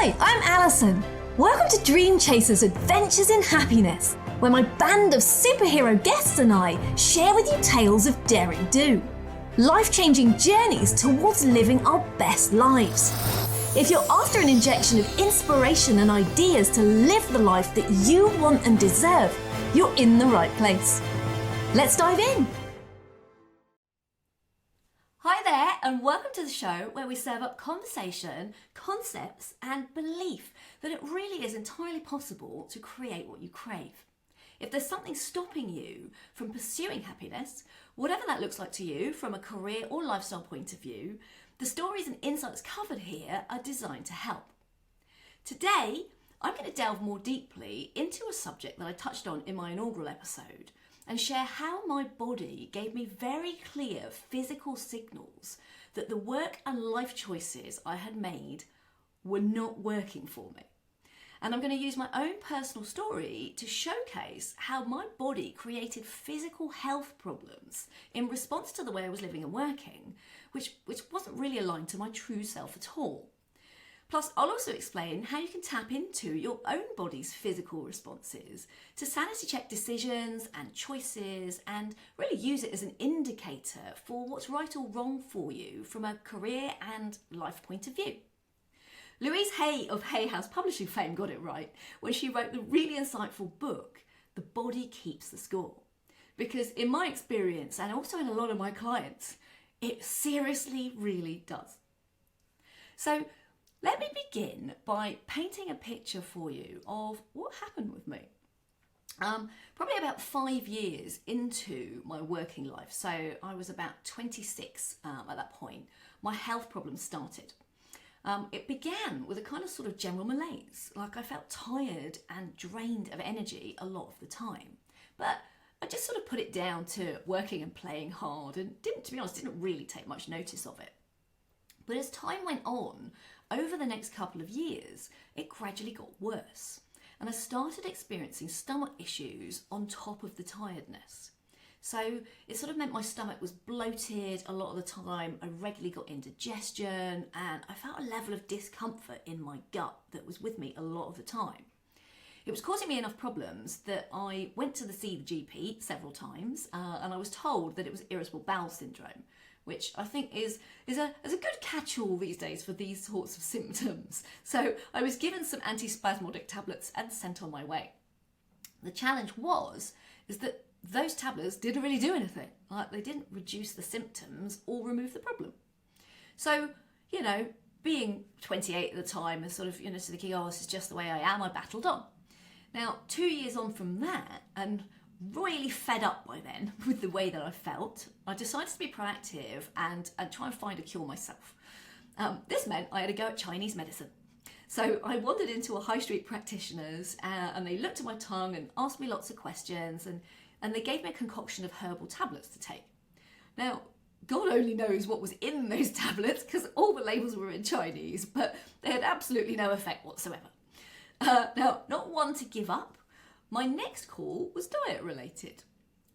Hi, I'm Alison. Welcome to Dream Chasers Adventures in Happiness, where my band of superhero guests and I share with you tales of daring do, life-changing journeys towards living our best lives. If you're after an injection of inspiration and ideas to live the life that you want and deserve, you're in the right place. Let's dive in. Hi there, and welcome to the show where we serve up conversation, concepts and belief that it really is entirely possible to create what you crave. If there's something stopping you from pursuing happiness, whatever that looks like to you from a career or lifestyle point of view, the stories and insights covered here are designed to help. Today, I'm going to delve more deeply into a subject that I touched on in my inaugural episode and share how my body gave me very clear physical signals that the work and life choices I had made were not working for me. And I'm going to use my own personal story to showcase how my body created physical health problems in response to the way I was living and working, which wasn't really aligned to my true self at all. Plus, I'll also explain how you can tap into your own body's physical responses to sanity check decisions and choices and really use it as an indicator for what's right or wrong for you from a career and life point of view. Louise Hay of Hay House Publishing fame got it right when she wrote the really insightful book, The Body Keeps the Score. Because in my experience, and also in a lot of my clients, it seriously really does. So let me begin by painting a picture for you of what happened with me. Probably about 5 years into my working life, so I was about 26 at that point, my health problems started. It began with a kind of sort of general malaise, like I felt tired and drained of energy a lot of the time. But I just sort of put it down to working and playing hard and to be honest, didn't really take much notice of it. But as time went on, over the next couple of years, it gradually got worse. And I started experiencing stomach issues on top of the tiredness. So it sort of meant my stomach was bloated a lot of the time. I regularly got indigestion and I felt a level of discomfort in my gut that was with me a lot of the time. It was causing me enough problems that I went to see the GP several times and I was told that it was irritable bowel syndrome, which I think is a good catch-all these days for these sorts of symptoms. So I was given some antispasmodic tablets and sent on my way. The challenge is that those tablets didn't really do anything. Like, they didn't reduce the symptoms or remove the problem. So, being 28 at the time and sort of, thinking, oh, this is just the way I am, I battled on. Now, 2 years on from that, and really fed up by then with the way that I felt, I decided to be proactive and try and find a cure myself. This meant I had to go at Chinese medicine. So I wandered into a high street practitioner's and they looked at my tongue and asked me lots of questions and they gave me a concoction of herbal tablets to take. Now, God only knows what was in those tablets because all the labels were in Chinese, but they had absolutely no effect whatsoever. Now, not one to give up, my next call was diet related.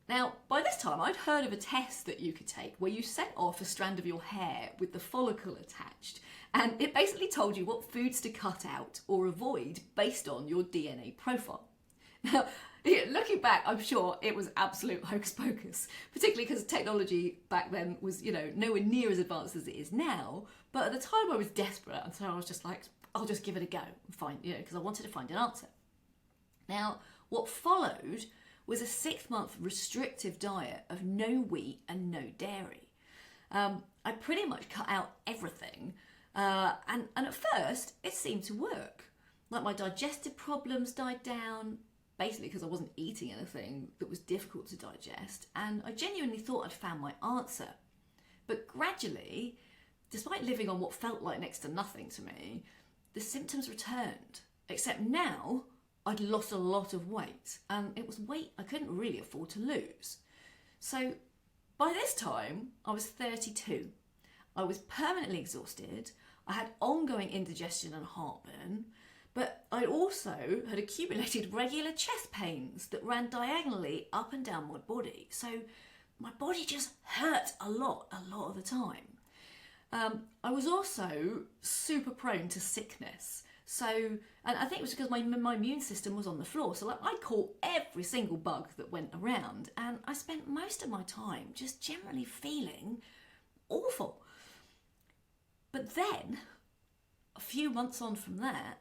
Now, by this time, I'd heard of a test that you could take where you sent off a strand of your hair with the follicle attached, and it basically told you what foods to cut out or avoid based on your DNA profile. Now, looking back, I'm sure it was absolute hocus pocus, particularly because technology back then was, nowhere near as advanced as it is now. But at the time I was desperate, and so I was just like, I'll just give it a go and find, because I wanted to find an answer. Now, what followed was a 6-month restrictive diet of no wheat and no dairy. I pretty much cut out everything, and at first it seemed to work. Like, my digestive problems died down, basically because I wasn't eating anything that was difficult to digest, and I genuinely thought I'd found my answer. But gradually, despite living on what felt like next to nothing to me, the symptoms returned, except now I'd lost a lot of weight, and it was weight I couldn't really afford to lose. So by this time, I was 32. I was permanently exhausted, I had ongoing indigestion and heartburn, but I also had accumulated regular chest pains that ran diagonally up and down my body. So my body just hurt a lot of the time. I was also super prone to sickness. So, and I think it was because my immune system was on the floor. So like I caught every single bug that went around, and I spent most of my time just generally feeling awful. But then, a few months on from that,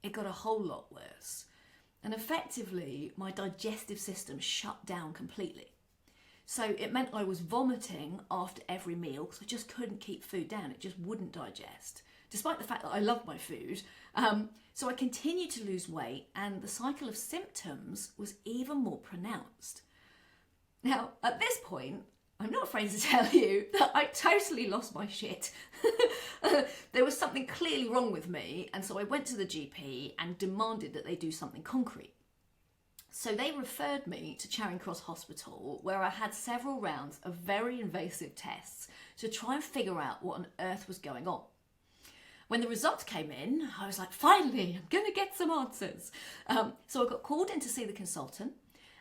it got a whole lot worse. And effectively, my digestive system shut down completely. So it meant I was vomiting after every meal because I just couldn't keep food down. It just wouldn't digest, despite the fact that I love my food. So I continued to lose weight, and the cycle of symptoms was even more pronounced. Now, at this point, I'm not afraid to tell you that I totally lost my shit. There was something clearly wrong with me, and so I went to the GP and demanded that they do something concrete. So they referred me to Charing Cross Hospital, where I had several rounds of very invasive tests to try and figure out what on earth was going on. When the results came in, I was like, finally, I'm going to get some answers. So I got called in to see the consultant,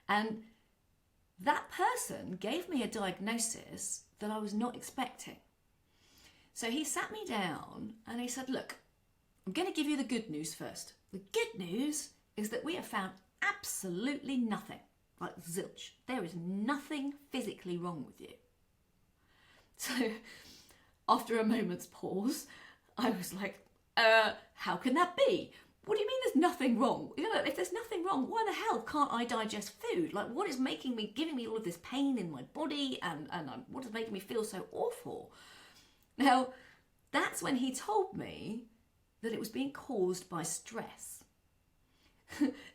and that person gave me a diagnosis that I was not expecting. So he sat me down and he said, look, I'm going to give you the good news first. The good news is that we have found absolutely nothing, like zilch. There is nothing physically wrong with you. So after a moment's pause, I was like, how can that be? What do you mean there's nothing wrong? You know, if there's nothing wrong, why the hell can't I digest food? Like, what is giving me all of this pain in my body, and what is making me feel so awful? Now, that's when he told me that it was being caused by stress.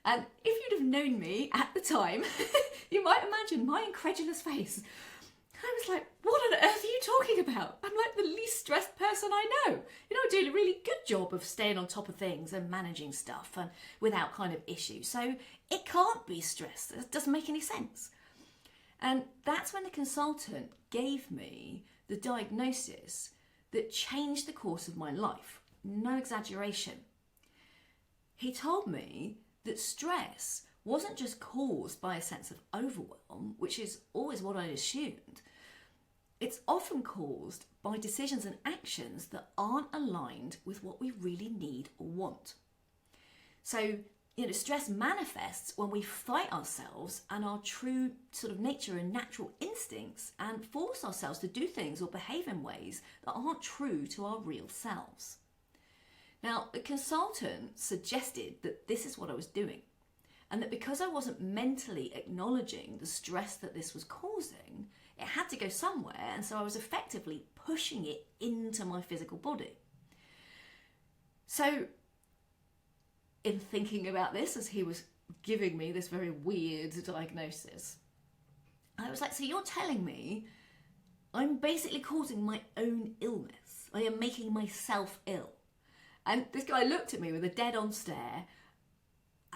And if you'd have known me at the time, you might imagine my incredulous face. I was like, what on earth are you talking about? I'm like the least stressed person I know. You know, I'm doing a really good job of staying on top of things and managing stuff and without kind of issues. So it can't be stress. It doesn't make any sense. And that's when the consultant gave me the diagnosis that changed the course of my life. No exaggeration. He told me that stress wasn't just caused by a sense of overwhelm, which is always what I assumed. It's often caused by decisions and actions that aren't aligned with what we really need or want. So, you know, stress manifests when we fight ourselves and our true sort of nature and natural instincts and force ourselves to do things or behave in ways that aren't true to our real selves. Now, the consultant suggested that this is what I was doing, and that because I wasn't mentally acknowledging the stress that this was causing, it had to go somewhere, and so I was effectively pushing it into my physical body. So, in thinking about this as he was giving me this very weird diagnosis, I was like, so you're telling me I'm basically causing my own illness. I am making myself ill. And this guy looked at me with a dead-on stare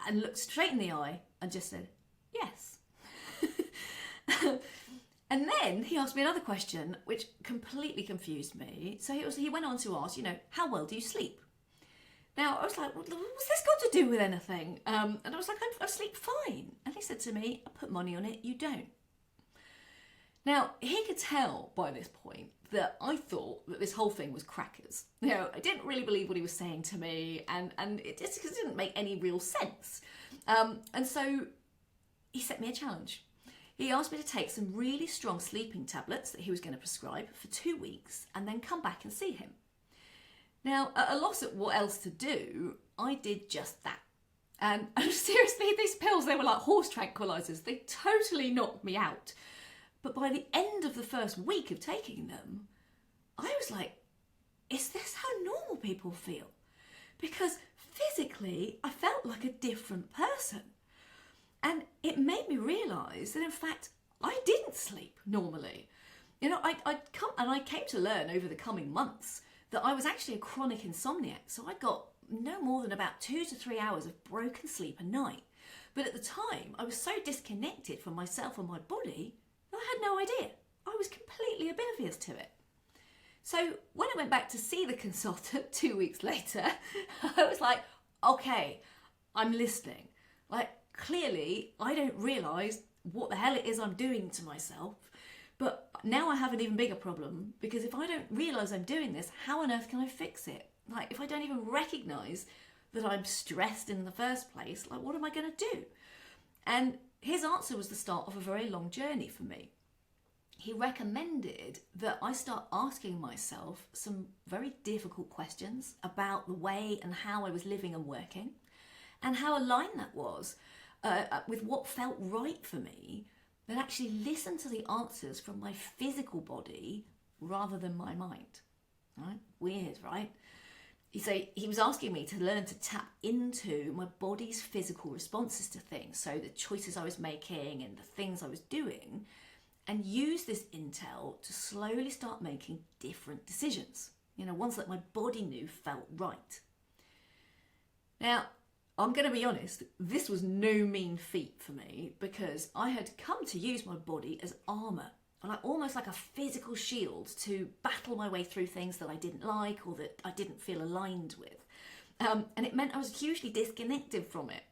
and looked straight in the eye and just said, yes. And then he asked me another question, which completely confused me. So he went on to ask, you know, how well do you sleep? Now, I was like, what's this got to do with anything? And I was like, I sleep fine. And he said to me, I put money on it, you don't. Now, he could tell by this point that I thought that this whole thing was crackers. You know, I didn't really believe what he was saying to me, and it just didn't make any real sense. And so he set me a challenge. He asked me to take some really strong sleeping tablets that he was going to prescribe for 2 weeks and then come back and see him. Now, at a loss at what else to do, I did just that. And seriously, these pills, they were like horse tranquilizers. They totally knocked me out. But by the end of the first week of taking them, I was like, is this how normal people feel? Because physically, I felt like a different person. And it made me realise that, in fact, I didn't sleep normally. You know, I came to learn over the coming months that I was actually a chronic insomniac. So I got no more than about 2 to 3 hours of broken sleep a night. But at the time, I was so disconnected from myself and my body that I had no idea. I was completely oblivious to it. So when I went back to see the consultant 2 weeks later, I was like, okay, I'm listening. Like, clearly, I don't realise what the hell it is I'm doing to myself. But now I have an even bigger problem, because if I don't realise I'm doing this, how on earth can I fix it? Like, if I don't even recognise that I'm stressed in the first place? Like, what am I going to do? And his answer was the start of a very long journey for me. He recommended that I start asking myself some very difficult questions about the way and how I was living and working, and how aligned that was with what felt right for me, that actually listened to the answers from my physical body rather than my mind. Right? Weird, right? He was asking me to learn to tap into my body's physical responses to things, so the choices I was making and the things I was doing, and use this intel to slowly start making different decisions, ones that my body knew felt right. Now, I'm going to be honest, this was no mean feat for me, because I had come to use my body as armour, almost like a physical shield to battle my way through things that I didn't like or that I didn't feel aligned with. And it meant I was hugely disconnected from it.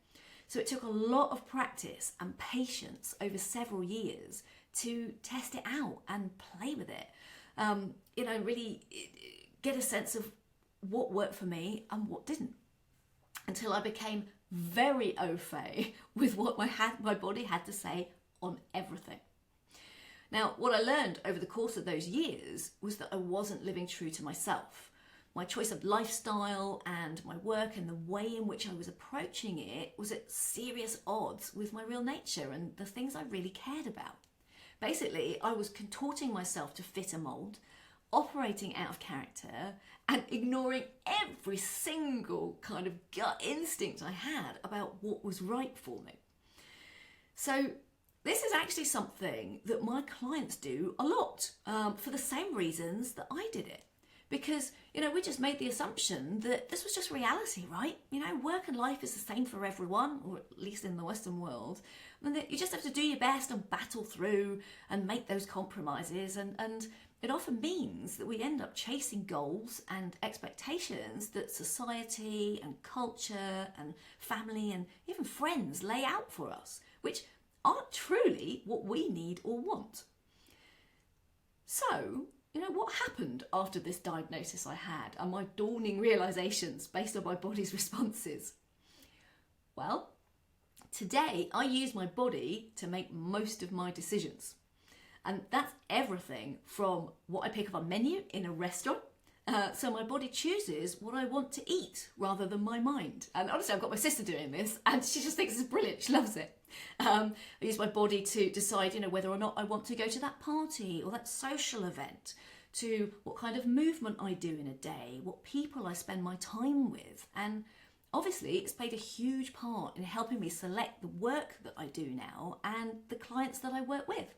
So it took a lot of practice and patience over several years to test it out and play with it. Really get a sense of what worked for me and what didn't, until I became very au fait with what my body had to say on everything. Now, what I learned over the course of those years was that I wasn't living true to myself. My choice of lifestyle and my work and the way in which I was approaching it was at serious odds with my real nature and the things I really cared about. Basically, I was contorting myself to fit a mould, operating out of character, and ignoring every single kind of gut instinct I had about what was right for me. So this is actually something that my clients do a lot, for the same reasons that I did it. Because, we just made the assumption that this was just reality, right? Work and life is the same for everyone, or at least in the Western world. And that you just have to do your best and battle through and make those compromises. And it often means that we end up chasing goals and expectations that society and culture and family and even friends lay out for us, which aren't truly what we need or want. So, what happened after this diagnosis I had and my dawning realizations based on my body's responses? Well, today I use my body to make most of my decisions. And that's everything from what I pick up on a menu in a restaurant. So my body chooses what I want to eat rather than my mind. And honestly, I've got my sister doing this and she just thinks it's brilliant. She loves it. I use my body to decide, whether or not I want to go to that party or that social event, to what kind of movement I do in a day, what people I spend my time with. And obviously, it's played a huge part in helping me select the work that I do now and the clients that I work with.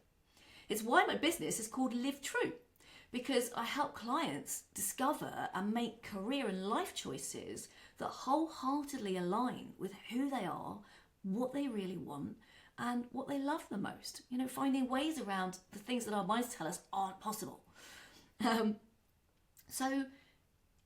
It's why my business is called Live True, because I help clients discover and make career and life choices that wholeheartedly align with who they are, what they really want, and what they love the most. Finding ways around the things that our minds tell us aren't possible. So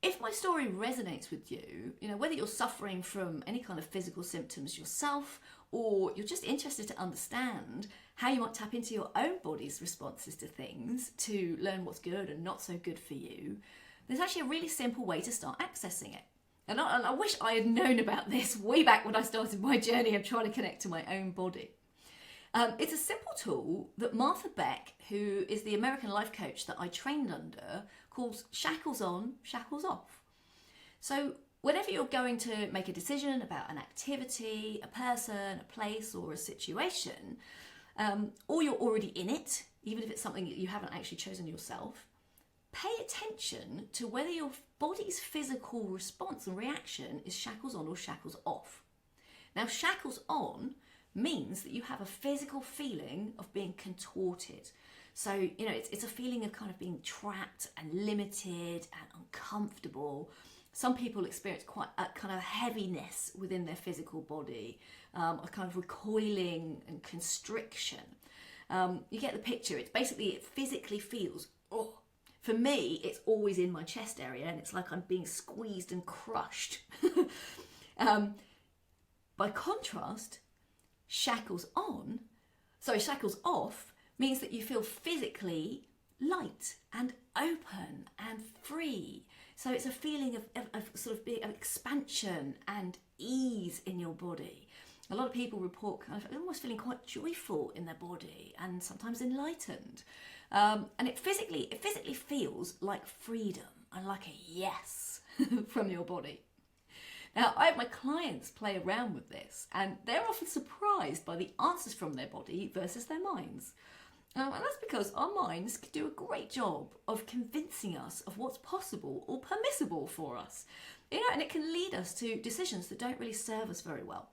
if my story resonates with you, whether you're suffering from any kind of physical symptoms yourself, or you're just interested to understand how you might tap into your own body's responses to things to learn what's good and not so good for you, there's actually a really simple way to start accessing it. And I wish I had known about this way back when I started my journey of trying to connect to my own body. It's a simple tool that Martha Beck, who is the American life coach that I trained under, calls shackles on, shackles off. So whenever you're going to make a decision about an activity, a person, a place, or a situation, or you're already in it, even if it's something that you haven't actually chosen yourself, pay attention to whether your body's physical response and reaction is shackles on or shackles off. Now, shackles on means that you have a physical feeling of being contorted. So, it's a feeling of kind of being trapped and limited and uncomfortable. Some people experience quite a kind of heaviness within their physical body, a kind of recoiling and constriction. You get the picture. It's basically, it physically feels, oh. For me, it's always in my chest area and it's like I'm being squeezed and crushed. By contrast, shackles off means that you feel physically light and open and free. So it's a feeling of sort of expansion and ease in your body. A lot of people report kind of almost feeling quite joyful in their body and sometimes enlightened. And it physically feels like freedom and like a yes from your body. Now, I have my clients play around with this, and they're often surprised by the answers from their body versus their minds. And that's because our minds can do a great job of convincing us of what's possible or permissible for us. And it can lead us to decisions that don't really serve us very well.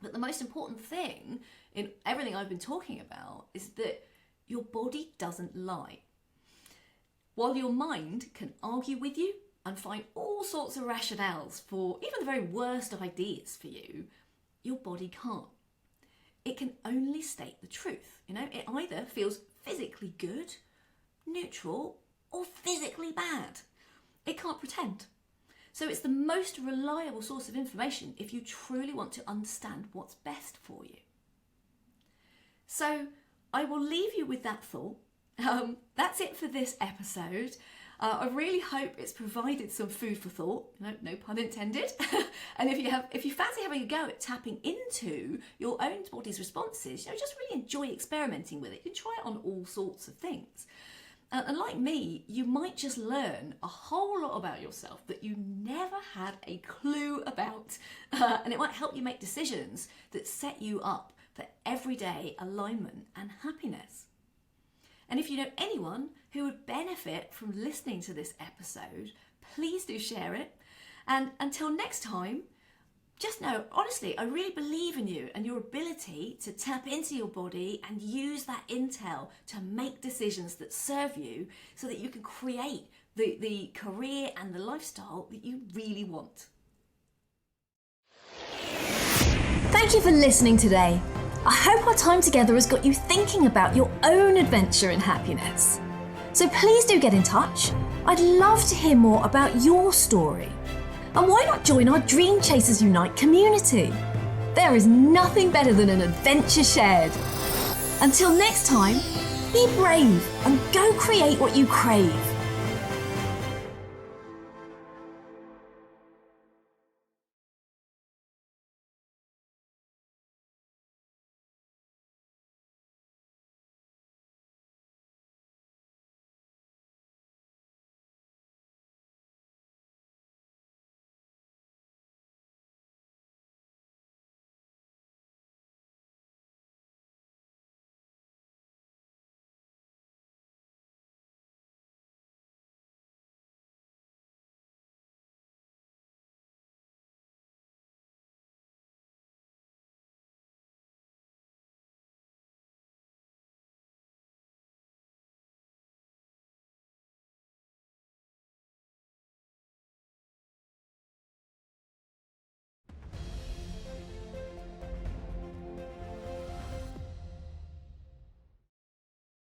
But the most important thing in everything I've been talking about is that your body doesn't lie. While your mind can argue with you and find all sorts of rationales for even the very worst of ideas for you, your body can't. It can only state the truth. It either feels physically good, neutral, or physically bad. It can't pretend. So it's the most reliable source of information if you truly want to understand what's best for you. So I will leave you with that thought. That's it for this episode. I really hope it's provided some food for thought, no pun intended. And if you fancy having a go at tapping into your own body's responses, just really enjoy experimenting with it. You can try it on all sorts of things. And like me, you might just learn a whole lot about yourself that you never had a clue about. And it might help you make decisions that set you up for everyday alignment and happiness. And if you know anyone who would benefit from listening to this episode, please do share it. And until next time, just know, honestly, I really believe in you and your ability to tap into your body and use that intel to make decisions that serve you so that you can create the career and the lifestyle that you really want. Thank you for listening today. I hope our time together has got you thinking about your own adventure in happiness. So please do get in touch. I'd love to hear more about your story. And why not join our Dream Chasers Unite community? There is nothing better than an adventure shared. Until next time, be brave and go create what you crave.